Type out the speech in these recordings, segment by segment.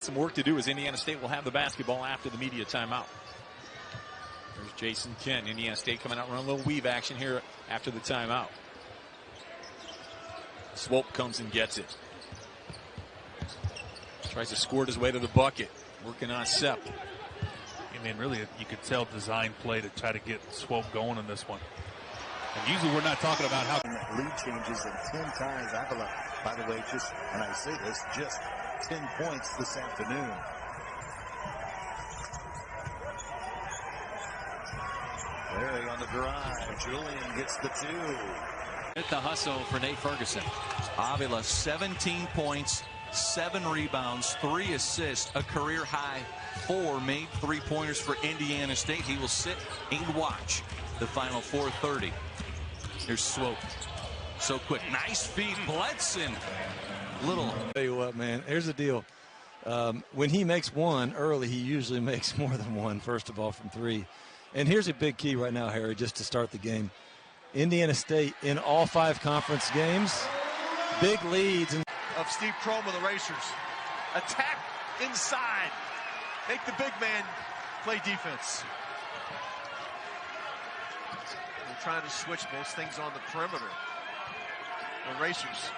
Some work to do as Indiana State will have the basketball after the media timeout. There's Jason Kent. Indiana State coming out, running a little weave action here after the timeout. Swope comes and gets it. Tries to squirt his way to the bucket. Working on Sepp. I mean, really, you could tell design play to try to get Swope going in this one. And usually we're not talking about how lead changes in 10 times. Avila, by the way, just, and I say this, just 10 points this afternoon. Larry on the drive. Julian gets the two. At the hustle for Nate Ferguson. Avila, 17 points, 7 rebounds, 3 assists, a career high 4 made 3-pointers for Indiana State. He will sit and watch the final 4:30. Here's Swope. So quick. Nice feed. Bledson. Little. Tell you what, man, here's the deal. When he makes one early, he usually makes more than one, first of all, from 3. And here's a big key right now, Harry, just to start the game. Indiana State in all 5 conference games, big leads. Of Steve Prohm of the Racers. Attack inside. Make the big man play defense. They're trying to switch most things on the perimeter. The Racers.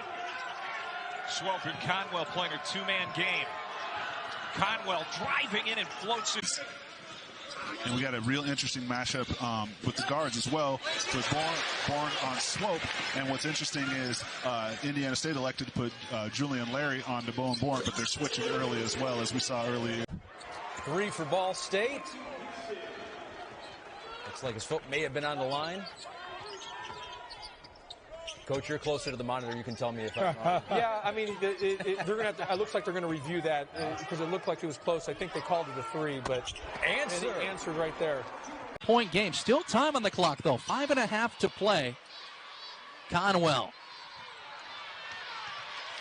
Swope and Conwell playing a 2-man game. Conwell driving in and floats it. And we got a real interesting matchup with the guards as well, with Bourne on Swope. And what's interesting is Indiana State elected to put Julian Larry on DeBow and Bourne, but they're switching early as well, as we saw earlier. 3 for Ball State. Looks like his foot may have been on the line. Coach, you're closer to the monitor. You can tell me if I'm wrong. Yeah, I mean, they're gonna have to. It looks like they're going to review that because it looked like it was close. I think they called it a 3, but answered right there. Point game. Still time on the clock, though. 5.5 to play. Conwell.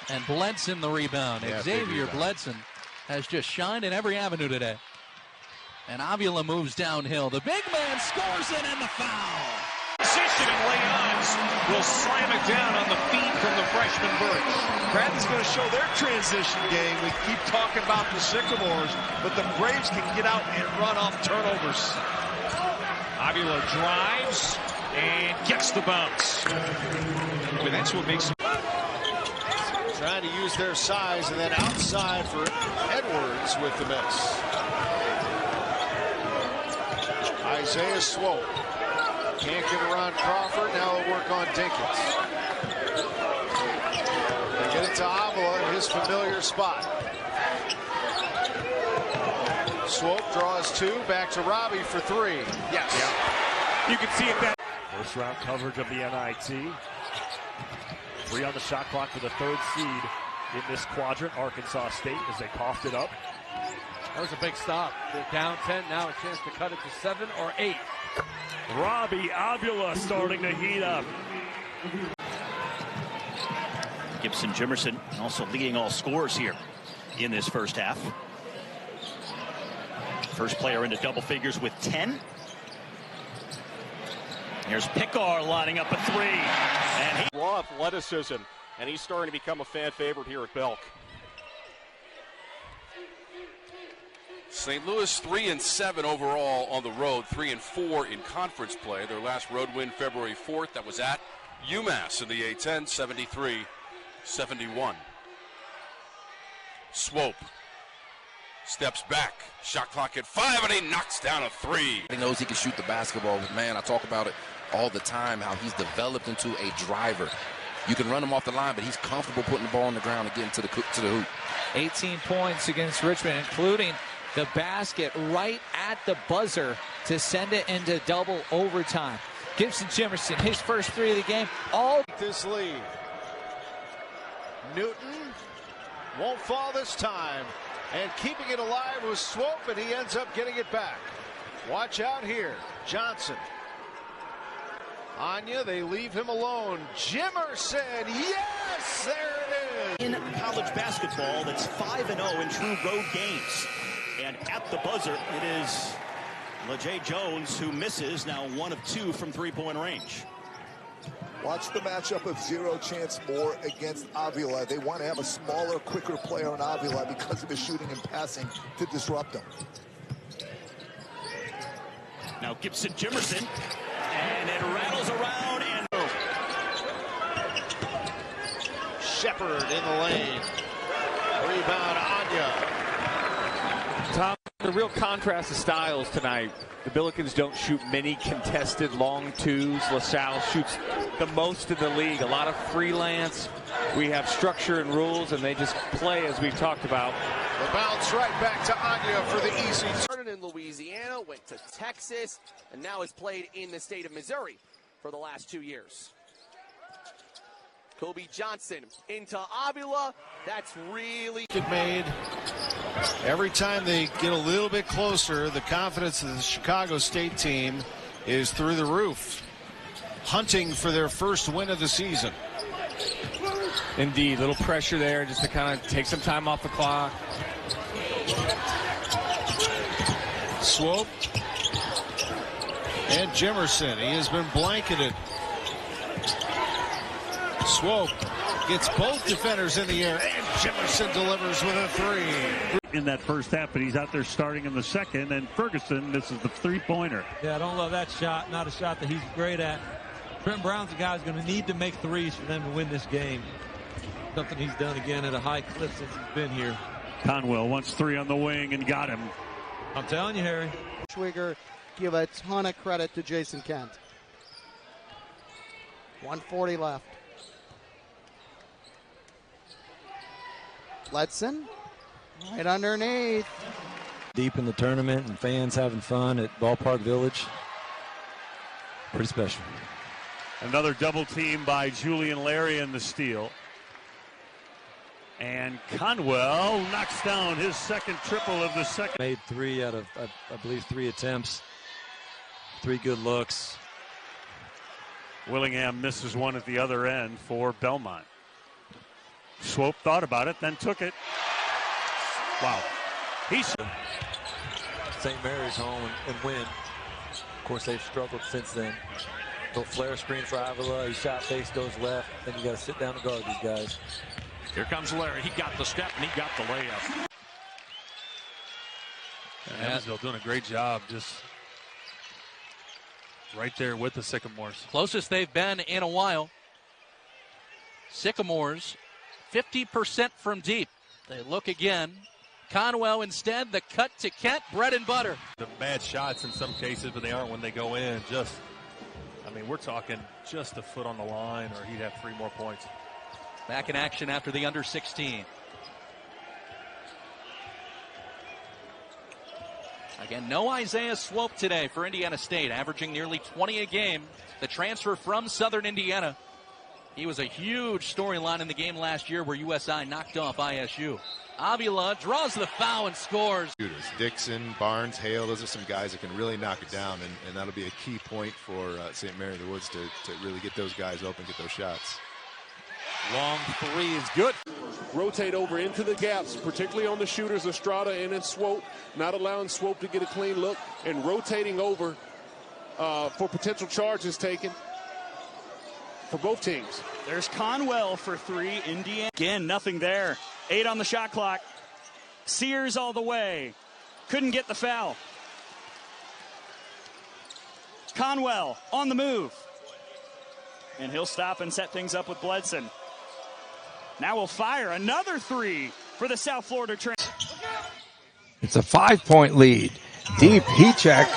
And Bledson the rebound. Yeah, Xavier Bledson has just shined in every avenue today. And Avila moves downhill. The big man scores it and the foul. Position and Leons will slam it down on the feed from the freshman Birch. Bradley's going to show their transition game. We keep talking about the Sycamores, but the Braves can get out and run off turnovers. Avila drives and gets the bounce. And that's what makes him. Trying to use their size, and then outside for Edwards with the miss. Isaiah Swope. Can't get around Crawford. Now they'll work on Dinkins. They get it to Avila in his familiar spot. Swope draws 2. Back to Robbie for 3. Yes. Yeah. You can see it that. First round coverage of the NIT. 3 on the shot clock for the 3rd seed in this quadrant, Arkansas State, as they coughed it up. That was a big stop. They're down 10. Now a chance to cut it to 7 or 8. Robbie Avila starting to heat up. Gibson Jimerson also leading all scorers here in this first half. First player into double figures with 10. Here's Pickar lining up a 3. And raw athleticism, and he's starting to become a fan favorite here at Belk. St. Louis 3-7 overall on the road, 3-4 in conference play. Their last road win February 4th. That was at UMass in the A-10, 73-71. Swope steps back. Shot clock at 5, and he knocks down a 3. He knows he can shoot the basketball, but man, I talk about it all the time, how he's developed into a driver. You can run him off the line, but he's comfortable putting the ball on the ground and getting to the hoop. 18 points against Richmond, including the basket right at the buzzer to send it into double overtime. Gibson Jimerson, his first 3 of the game. All this lead. Newton won't fall this time. And keeping it alive was Swope, and he ends up getting it back. Watch out here. Johnson. Anya, they leave him alone. Jimerson, yes, there it is. In college basketball, that's 5-0 in true road games. And at the buzzer, it is LeJay Jones who misses, now 1 of 2 from 3-point range. Watch the matchup of zero chance more against Avila. They want to have a smaller, quicker player on Avila because of his shooting and passing to disrupt him. Now Gibson Jimerson, and it rattles around and Shepard in the lane. Rebound, Anya. Tom, the real contrast of styles tonight. The Billikens don't shoot many contested long twos. LaSalle shoots the most in the league. A lot of freelance. We have structure and rules, and they just play as we've talked about. The bounce right back to Anya for the easy. Started in Louisiana, went to Texas, and now has played in the state of Missouri for the last 2 years. Kobe Johnson into Avila. That's really made. Every time they get a little bit closer, the confidence of the Chicago State team is through the roof, hunting for their first win of the season. Indeed, little pressure there just to kind of take some time off the clock. Swope and Jimerson. He has been blanketed. Swope gets both defenders in the air, and Jimerson delivers with a three. In that first half, but he's out there starting in the second, and Ferguson misses the three-pointer. Yeah, I don't love that shot. Not a shot that he's great at. Trent Brown's a guy who's going to need to make threes for them to win this game. Something he's done again at a high clip since he's been here. Conwell wants three on the wing and got him. I'm telling you, Harry. Schwiger give a ton of credit to Jason Kent. 1:40 left. Bledson right underneath. Deep in the tournament and fans having fun at Ballpark Village. Pretty special. Another double team by Julian Larry in the steal. And Conwell knocks down his second triple of the second. Made three out of, I believe, 3 attempts. 3 good looks. Willingham misses one at the other end for Belmont. Swope thought about it, then took it. Wow. He's St. Mary's home and win. Of course, they've struggled since then. Little flare screen for Avila. He shot face, goes left. Then you got to sit down and guard these guys. Here comes Larry. He got the step and he got the layup. Evansville doing a great job, just right there with the Sycamores. Closest they've been in a while. Sycamores, 50% from deep. They look again. Conwell instead, the cut to Kent, bread and butter. The bad shots in some cases, but they aren't when they go in. Just, I mean, we're talking just a foot on the line, or he'd have 3 more points. Back in action after the under 16. Again, no Isaiah Swope today for Indiana State, averaging nearly 20 a game. The transfer from Southern Indiana. He was a huge storyline in the game last year where USI knocked off ISU. Avila draws the foul and scores. Dixon, Barnes, Hale, those are some guys that can really knock it down, and that'll be a key point for St. Mary of the Woods to really get those guys open, get those shots. Long three is good. Rotate over into the gaps, particularly on the shooters, Estrada and then Swope, not allowing Swope to get a clean look, and rotating over for potential charges taken for both teams. There's Conwell for 3. Indiana. Again, nothing there. 8 on the shot clock. Sears all the way. Couldn't get the foul. Conwell on the move. And he'll stop and set things up with Bledson. Now we'll fire another 3 for the South Florida train. It's a 5-point lead. Deep heat check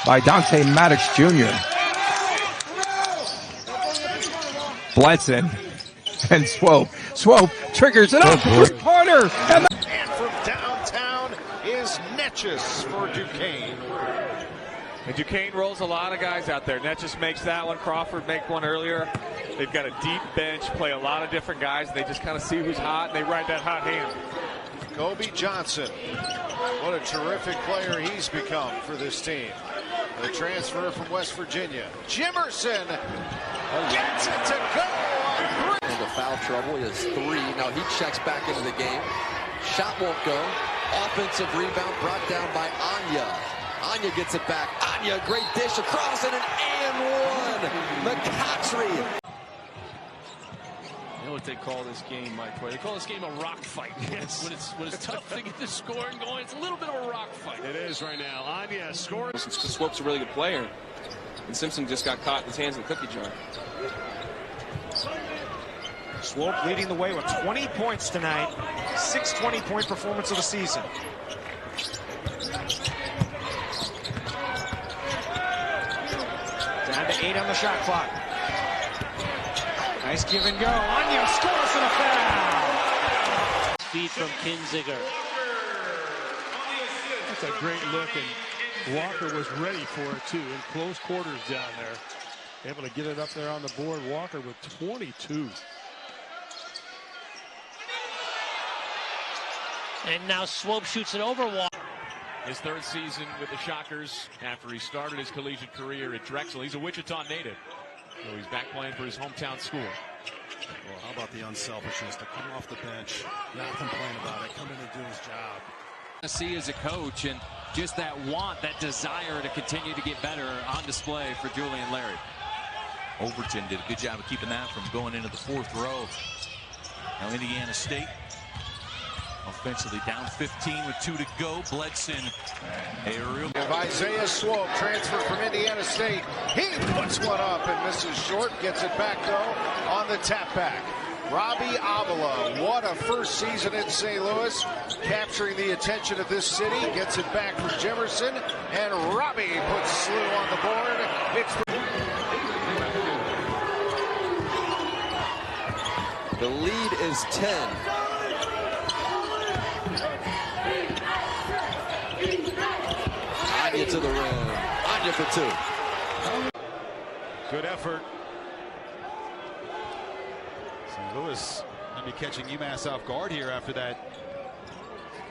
by Dante Maddox Jr. Bledson and Swope. Swope triggers it up. Three-pointer. And from downtown is Netches for Duquesne. And Duquesne rolls a lot of guys out there. Netches makes that one. Crawford make one earlier. They've got a deep bench, play a lot of different guys. They just kind of see who's hot, and they ride that hot hand. Kobe Johnson. What a terrific player he's become for this team. The transfer from West Virginia. Jimerson gets it to go on 3. Into foul trouble. He has 3. Now he checks back into the game. Shot won't go. Offensive rebound brought down by Anya. Anya gets it back. Anya, great dish across and an and one. McCautry. know what they call this game, Mike. They call this game a rock fight. Yes. When it's tough to get the scoring going, it's a little bit of a rock fight. It is right now. Anya scores. Swope's a really good player, and Simpson just got caught in his hands in the cookie jar. Swope leading the way with 20 points tonight. 6 20-point performance of the season. Down to 8 on the shot clock. Nice give and go. Anya scores and a foul. Feed from Kinziger. That's a great look, and Walker was ready for it too. In close quarters down there, able to get it up there on the board. Walker with 22. And now Swope shoots it over Walker. His third season with the Shockers after he started his collegiate career at Drexel. He's a Wichita native, so he's back playing for his hometown school. Well, how about the unselfishness to come off the bench, not complain about it, come in and do his job. See as a coach, and just that want, that desire to continue to get better on display for Julian Larry. Overton did a good job of keeping that from going into the fourth row. Now Indiana State offensively down 15 with 2 to go. Bledson, aerial. Isaiah Swope, transfer from Indiana State. He puts one up and misses short. Gets it back, though, on the tap back. Robbie Avila, what a first season in St. Louis. Capturing the attention of this city. Gets it back for Jimerson. And Robbie puts SLU on the board. The lead is 10. Anya to the rim. Anya for 2. Good effort. St. Louis might be catching UMass off guard here after that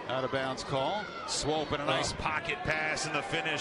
out of bounds call. Swope and a nice pocket pass in the finish.